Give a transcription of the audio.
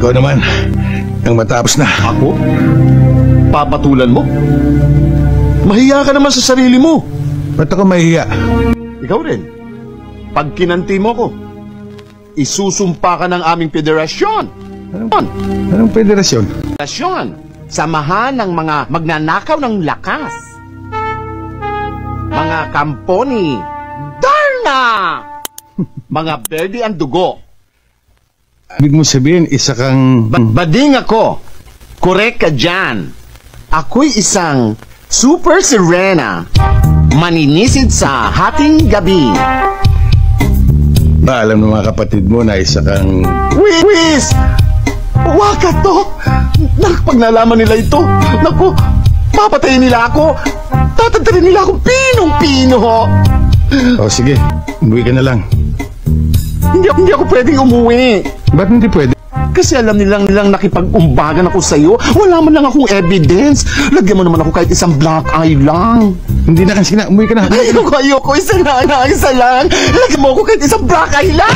Ikaw naman, nang matapos na. Ako? Papatulan mo? Mahiya ka naman sa sarili mo. Ba't ako mahihiya? Ikaw rin. Pag kinanti mo ko, isusumpa ka ng aming federasyon. Anong federasyon? Federasyon. Samahan ng mga magnanakaw ng lakas. Mga kamponi. Darna! Mga berde ang dugo. Ibig mo sabihin, isa kang... Bading ako. Correct ka dyan. Ako'y isang super sirena. Maninisid sa hating gabi. Ba, alam ng mga kapatid mo na isa kang... Wis! Waka to! Pag nalaman nila ito, naku, papatayin nila ako. Tatantarin nila akong pinong-pino. O sige, umuwi ka na lang. Hindi ako pwedeng umuwi. Ba't hindi pwede? Kasi alam nilang nakipag-umbagan ako sa'yo. Wala man lang akong evidence. Lagyan mo naman ako kahit isang black eye lang. Hindi na kasi na, umuwi ka na. Ayoko, isa lang. Lagyan mo ako kahit isang black eye lang.